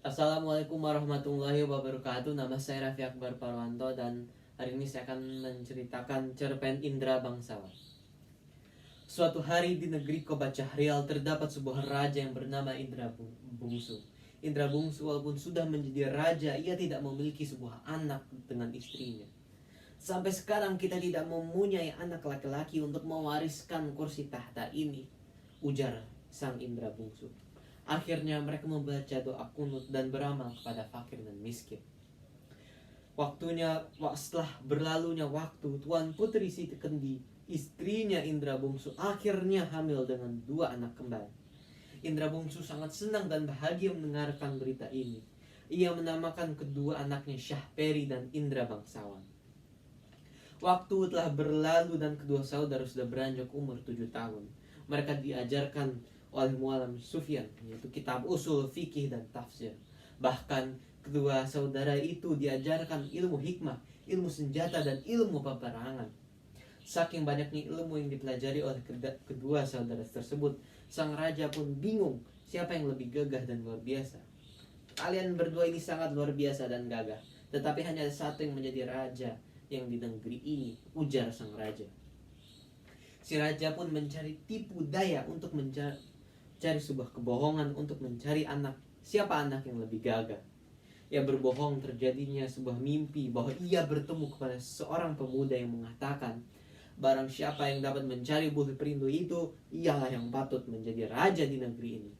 Assalamualaikum warahmatullahi wabarakatuh. Nama saya Raffi Akbar Parwanto dan hari ini saya akan menceritakan cerpen Indra Bangsawan. Suatu hari di negeri Koba Cahrial terdapat sebuah raja yang bernama Indra Bungsu. Indra Bungsu walaupun sudah menjadi raja, ia tidak memiliki sebuah anak dengan istrinya. Sampai sekarang kita tidak mempunyai anak laki-laki untuk mewariskan kursi tahta ini, ujar sang Indra Bungsu. Akhirnya mereka membaca doa kunut dan beramal kepada fakir dan miskin. Setelah berlalunya waktu, Tuan Putri Siti Kendi, istrinya Indra Bungsu, akhirnya hamil dengan 2 anak kembar. Indra Bungsu sangat senang dan bahagia mendengarkan berita ini. Ia menamakan kedua anaknya Syahperi dan Indra Bangsawan. Waktu telah berlalu dan kedua saudara sudah beranjak umur 7 tahun. Mereka diajarkan oleh Muallim Sufyan, yaitu kitab usul, fikih, dan tafsir. Bahkan kedua saudara itu diajarkan ilmu hikmah, ilmu senjata, dan ilmu peperangan. Saking banyaknya ilmu yang dipelajari oleh kedua saudara tersebut, sang raja pun bingung siapa yang lebih gagah dan luar biasa. Kalian berdua ini sangat luar biasa dan gagah, tetapi hanya ada satu yang menjadi raja yang di negeri ini, ujar sang raja. Si raja pun mencari tipu daya untuk mencari sebuah kebohongan untuk mencari siapa anak yang lebih gagah. Ia berbohong terjadinya sebuah mimpi bahwa ia bertemu kepada seorang pemuda yang mengatakan, barang siapa yang dapat mencari bulu perindu itu, ialah yang patut menjadi raja di negeri ini.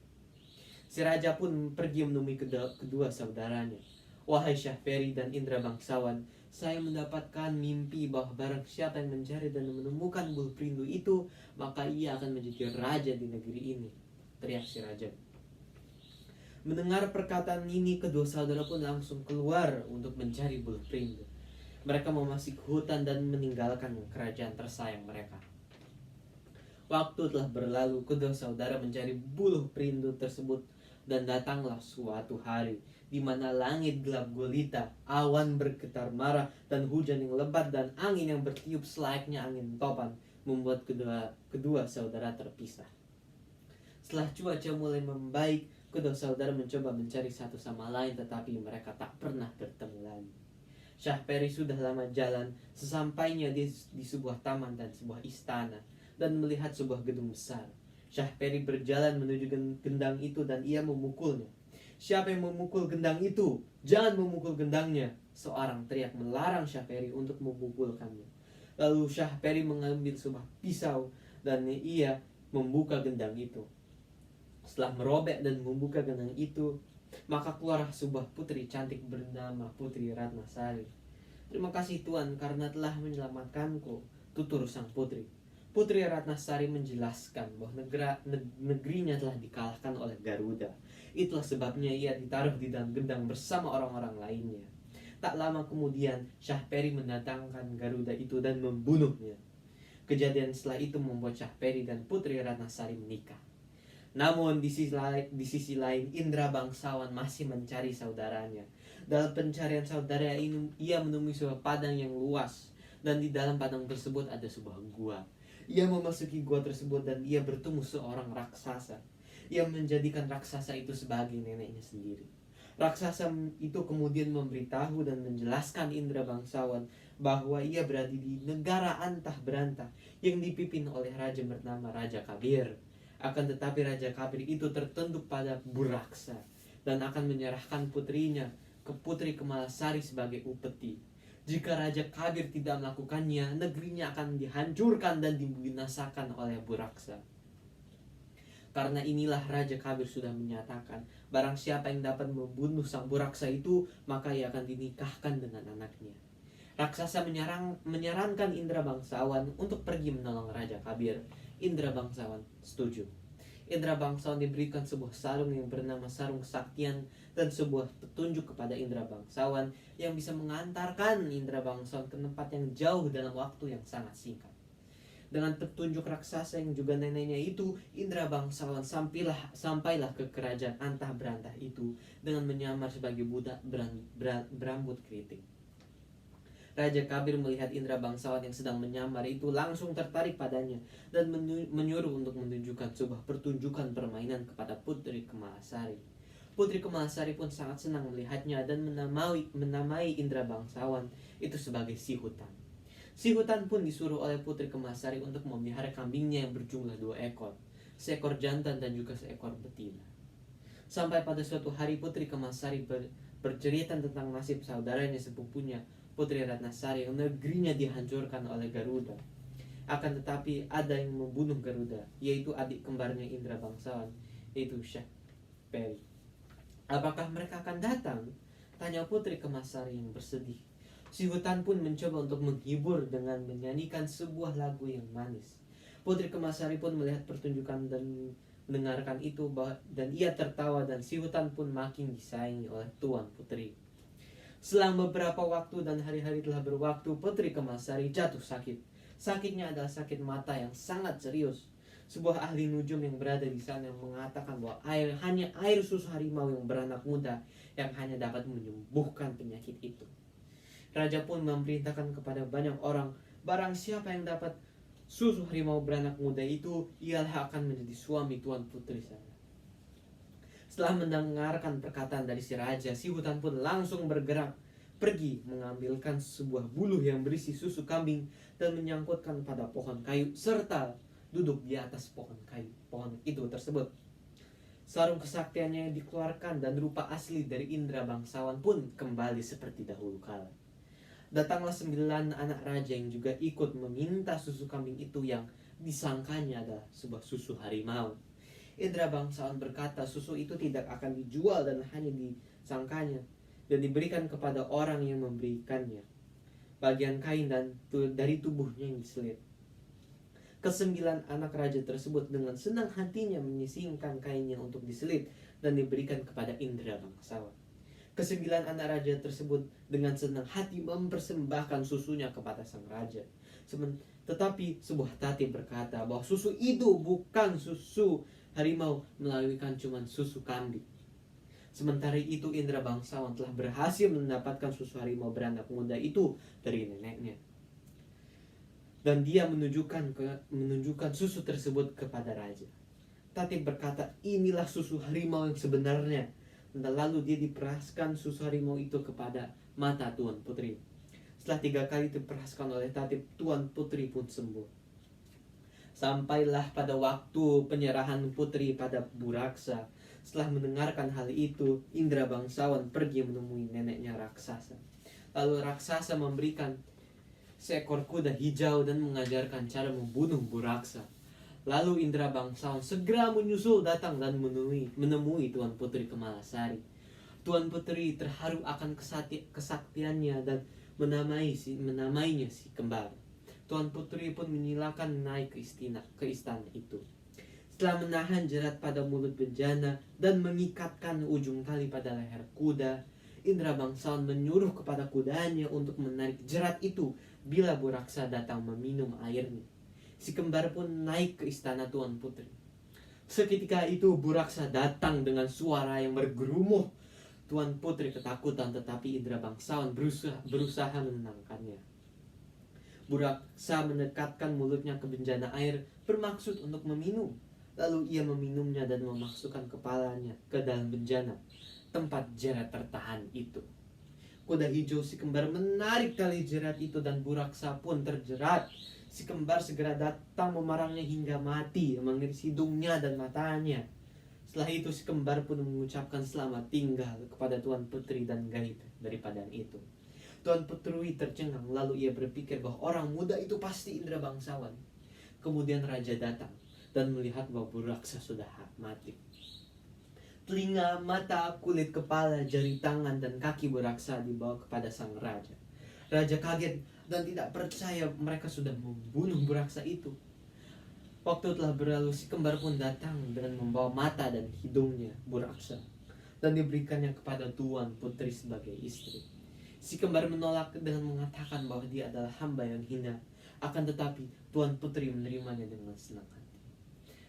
Si raja pun pergi menemui kedua saudaranya. Wahai Syahperi dan Indra Bangsawan, saya mendapatkan mimpi bahwa barang siapa yang mencari dan menemukan bulu perindu itu, maka ia akan menjadi raja di negeri ini, teriak si raja. Mendengar perkataan ini, kedua saudara pun langsung keluar untuk mencari bulu perindu. Mereka memasuki hutan dan meninggalkan kerajaan tersayang mereka. Waktu telah berlalu, kedua saudara mencari bulu perindu tersebut, dan datanglah suatu hari di mana langit gelap gulita, awan bergetar marah, dan hujan yang lebat dan angin yang bertiup selayaknya angin topan membuat kedua saudara terpisah. Setelah cuaca mulai membaik, kedua saudara mencoba mencari satu sama lain, tetapi mereka tak pernah bertemu lagi. Syahperi sudah lama jalan, sesampainya di sebuah taman dan sebuah istana, dan melihat sebuah gedung besar. Syahperi berjalan menuju gendang itu dan ia memukulnya. Siapa yang memukul gendang itu? Jangan memukul gendangnya, seorang teriak melarang Syahperi untuk memukulkannya. Lalu Syahperi mengambil sebuah pisau dan ia membuka gendang itu. Setelah merobek dan membuka gendang itu, maka keluarlah sebuah putri cantik bernama Putri Ratnasari. Terima kasih Tuan karena telah menyelamatkanku, tutur sang putri. Putri Ratnasari menjelaskan bahwa negerinya telah dikalahkan oleh Garuda. Itulah sebabnya ia ditaruh di dalam gendang bersama orang-orang lainnya. Tak lama kemudian, Syahperi mendatangkan Garuda itu dan membunuhnya. Kejadian setelah itu membuat Syahperi dan Putri Ratnasari menikah. Namun di sisi lain, Indra Bangsawan masih mencari saudaranya. Dalam pencarian saudara ini, ia menemui sebuah padang yang luas, dan di dalam padang tersebut ada sebuah gua. Ia memasuki gua tersebut dan ia bertemu seorang raksasa. Ia menjadikan raksasa itu sebagai neneknya sendiri. Raksasa itu kemudian memberitahu dan menjelaskan Indra Bangsawan bahwa ia berada di negara antah berantah yang dipimpin oleh raja bernama Raja Kabir. Akan tetapi Raja Kabir itu tertunduk pada Buraksa dan akan menyerahkan putrinya ke Putri Kemalasari sebagai upeti. Jika Raja Kabir tidak melakukannya, negerinya akan dihancurkan dan dibinasakan oleh Buraksa. Karena inilah Raja Kabir sudah menyatakan, barang siapa yang dapat membunuh sang Buraksa itu, maka ia akan dinikahkan dengan anaknya. Raksasa menyarankan Indra Bangsawan untuk pergi menolong Raja Kabir. Indra Bangsawan setuju. Indra Bangsawan diberikan sebuah sarung yang bernama sarung kesaktian dan sebuah petunjuk kepada Indra Bangsawan yang bisa mengantarkan Indra Bangsawan ke tempat yang jauh dalam waktu yang sangat singkat. Dengan petunjuk raksasa yang juga neneknya itu, Indra Bangsawan sampailah ke kerajaan antah berantah itu dengan menyamar sebagai budak berambut keriting. Raja Kabir melihat Indra Bangsawan yang sedang menyamar itu langsung tertarik padanya dan menyuruh untuk menunjukkan sebuah pertunjukan permainan kepada Putri Kemalasari. Putri Kemalasari pun sangat senang melihatnya dan menamai Indra bangsawan itu sebagai si hutan. Si hutan pun disuruh oleh Putri Kemalasari untuk memelihara kambingnya yang berjumlah 2 ekor, seekor jantan dan juga seekor betina. Sampai pada suatu hari Putri Kemalasari bercerita tentang nasib saudaranya sepupunya, Putri Ratnasari, yang negerinya dihancurkan oleh Garuda. Akan tetapi ada yang membunuh Garuda, yaitu adik kembarnya Indra bangsawan, yaitu Syahperi. Apakah mereka akan datang? Tanya Putri Kemalasari yang bersedih. Si hutan pun mencoba untuk menghibur dengan menyanyikan sebuah lagu yang manis. Putri Kemalasari pun melihat pertunjukan dan mendengarkan itu, dan ia tertawa, dan si hutan pun makin disayangi oleh Tuan Putri. Selang beberapa waktu dan hari-hari telah berwaktu, Putri Kemalasari jatuh sakit. Sakitnya adalah sakit mata yang sangat serius. Sebuah ahli nujum yang berada di sana yang mengatakan bahwa hanya air susu harimau yang beranak muda yang hanya dapat menyembuhkan penyakit itu. Raja pun memerintahkan kepada banyak orang, barang siapa yang dapat susu harimau beranak muda itu, ialah akan menjadi suami Tuan Putri saya. Setelah mendengarkan perkataan dari si raja, si hutan pun langsung bergerak pergi mengambilkan sebuah buluh yang berisi susu kambing dan menyangkutkan pada pohon kayu serta duduk di atas pohon itu tersebut. Sarung kesaktiannya yang dikeluarkan dan rupa asli dari Indra bangsawan pun kembali seperti dahulu kala. Datanglah 9 anak raja yang juga ikut meminta susu kambing itu yang disangkanya adalah sebuah susu harimau. Indra bangsawan berkata susu itu tidak akan dijual dan hanya disangkanya dan diberikan kepada orang yang memberikannya bagian kain dan dari tubuhnya yang diselit. Ke-9 anak raja tersebut dengan senang hatinya menyisingkan kainnya untuk diselit dan diberikan kepada Indra bangsawan. Ke-9 anak raja tersebut dengan senang hati mempersembahkan susunya kepada sang raja. Tetapi sebuah tatib berkata bahwa susu itu bukan susu harimau, melainkan cuma susu kambing. Sementara itu Indra bangsawan telah berhasil mendapatkan susu harimau beranak muda itu dari neneknya. Dan dia menunjukkan susu tersebut kepada raja. Tatib berkata, inilah susu harimau yang sebenarnya. Dan lalu dia diperaskan susu harimau itu kepada mata Tuan Putri. Setelah 3 kali diperaskan oleh tatib, Tuan Putri pun sembuh. Sampailah pada waktu penyerahan putri pada Buraksa. Setelah mendengarkan hal itu, Indra bangsawan pergi menemui neneknya raksasa. Lalu raksasa memberikan seekor kuda hijau dan mengajarkan cara membunuh Buraksa. Lalu Indra bangsawan segera menyusul datang dan menemui Tuan Putri Kemalasari. Tuan Putri terharu akan kesaktiannya dan menamainya si kembar. Tuan Putri pun menyilakan naik ke istana itu. Setelah menahan jerat pada mulut bejana dan mengikatkan ujung tali pada leher kuda, Indra bangsawan menyuruh kepada kudanya untuk menarik jerat itu bila Buraksa datang meminum airnya. Si kembar pun naik ke istana Tuan Putri. Seketika itu Buraksa datang dengan suara yang bergerumuh. Tuan Putri ketakutan, tetapi Indra bangsawan berusaha menenangkannya. Buraksa mendekatkan mulutnya ke bejana air bermaksud untuk meminum. Lalu ia meminumnya dan memasukkan kepalanya ke dalam bejana tempat jerat tertahan itu. Kuda hijau si kembar menarik tali jerat itu dan Buraksa pun terjerat. Si kembar segera datang memarangnya hingga mati, mengiris hidungnya dan matanya. Setelah itu si kembar pun mengucapkan selamat tinggal kepada Tuan Putri dan gaib daripada itu. Tuan Putri tercengang, lalu ia berpikir bahwa orang muda itu pasti Indra bangsawan. Kemudian raja datang dan melihat bahwa Buraksa sudah mati. Telinga, mata, kulit kepala, jari tangan, dan kaki Buraksa dibawa kepada sang raja. Raja kaget dan tidak percaya mereka sudah membunuh Buraksa itu. Waktu telah berlalu, si kembar pun datang dan membawa mata dan hidungnya Buraksa dan diberikannya kepada Tuan Putri sebagai istri. Si kembar menolak dengan mengatakan bahwa dia adalah hamba yang hina. Akan tetapi Tuan Putri menerimanya dengan senang hati.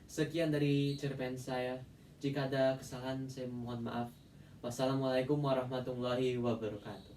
Sekian dari cerpen saya. Jika ada kesalahan saya mohon maaf. Wassalamualaikum warahmatullahi wabarakatuh.